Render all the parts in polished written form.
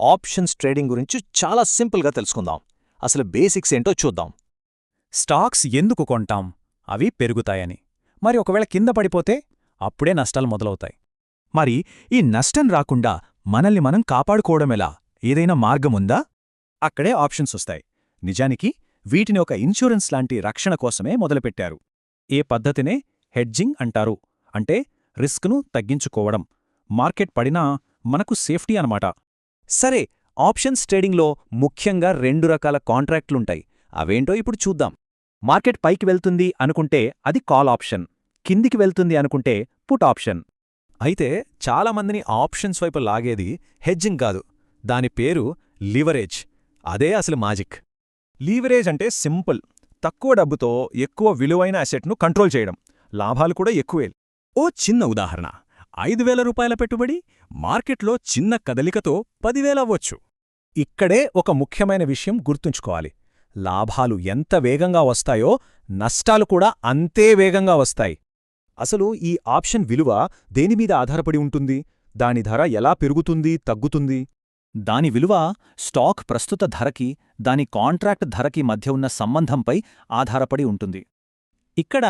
Options trading గురించి చాలా సింపుల్గా తెలుసుకుందాం. అసలు బేసిక్స్ ఏంటో చూద్దాం. స్టాక్స్ ఎందుకు కొంటాం? అవి పెరుగుతాయని. మరి ఒకవేళ కింద పడిపోతే అప్పుడే నష్టాలు మొదలవుతాయి. మరి ఈ నష్టం రాకుండా మనల్ని మనం కాపాడుకోవడమెలా? ఏదైనా మార్గముందా? అక్కడే ఆప్షన్స్ వస్తాయి. నిజానికి వీటిని ఒక ఇన్సూరెన్స్ లాంటి రక్షణ కోసమే మొదలుపెట్టారు. ఏ పద్ధతినే హెడ్జింగ్ అంటారు. అంటే రిస్క్ను తగ్గించుకోవడం. మార్కెట్ పడినా మనకు సేఫ్టీ అనమాట. సరే, ఆప్షన్స్ ట్రేడింగ్లో ముఖ్యంగా 2 రకాల కాంట్రాక్ట్లుంటాయి. అవేంటో ఇప్పుడు చూద్దాం. మార్కెట్ పైకి వెళ్తుంది అనుకుంటే అది కాల్ ఆప్షన్, కిందికి వెళ్తుంది అనుకుంటే పుట్ ఆప్షన్. అయితే చాలామందిని ఆప్షన్స్ వైపు లాగేది హెడ్జింగ్ కాదు, దాని పేరు లివరేజ్. అదే అసలు మాజిక్. లీవరేజ్ అంటే సింపుల్, తక్కువ డబ్బుతో ఎక్కువ విలువైన అసెట్ను కంట్రోల్ చేయడం. లాభాలు కూడా ఎక్కువే. ఓ చిన్న ఉదాహరణ, 5,000 రూపాయల పెట్టుబడి మార్కెట్లో చిన్న కదలికతో 10,000 అవ్వొచ్చు. ఇక్కడే ఒక ముఖ్యమైన విషయం గుర్తుంచుకోవాలి. లాభాలు ఎంత వేగంగా వస్తాయో నష్టాలు కూడా అంతే వేగంగా వస్తాయి. అసలు ఈ ఆప్షన్ విలువ దేనిమీద ఆధారపడి ఉంటుంది? దాని ధర ఎలా పెరుగుతుంది, తగ్గుతుంది? దాని విలువ స్టాక్ ప్రస్తుత ధరకి, దాని కాంట్రాక్ట్ ధరకి మధ్య ఉన్న సంబంధంపై ఆధారపడి ఉంటుంది. ఇక్కడ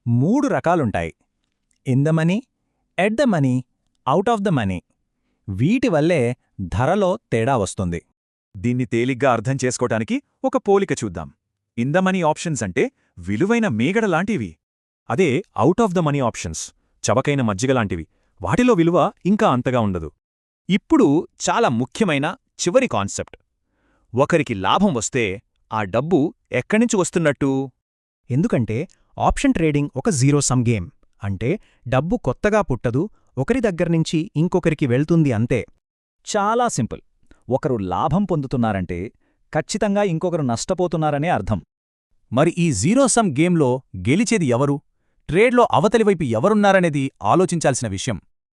3 రకాలుంటాయి: in the money, at the money, out of the money. వీటి వల్లే ధరలో తేడా వస్తుంది. దీన్ని తేలిగ్గా అర్థం చేసుకోటానికి ఒక పోలిక చూద్దాం. ఇన్ ద మనీ ఆప్షన్స్ అంటే విలువైన మేగడలాంటివి. అదే out of the money options చవకైన మజ్జిగలాంటివి. వాటిలో విలువ ఇంకా అంతగా ఉండదు. ఇప్పుడు చాలా ముఖ్యమైన చివరి కాన్సెప్ట్. ఒకరికి లాభం వస్తే ఆ డబ్బు ఎక్కడ్నుంచి వస్తున్నట్టు? ఎందుకంటే ఆప్షన్ ట్రేడింగ్ ఒక జీరో సమ్ గేమ్. అంటే డబ్బు కొత్తగా పుట్టదు, ఒకరి దగ్గర్నుంచి ఇంకొకరికి వెళ్తుంది అంతే. చాలా సింపుల్. ఒకరు లాభం పొందుతున్నారంటే ఖచ్చితంగా ఇంకొకరు నష్టపోతున్నారనే అర్థం. మరి ఈ జీరో సమ్ గేమ్లో గెలిచేది ఎవరు? ట్రేడ్లో అవతలివైపు ఎవరున్నారనేది ఆలోచించాల్సిన విషయం.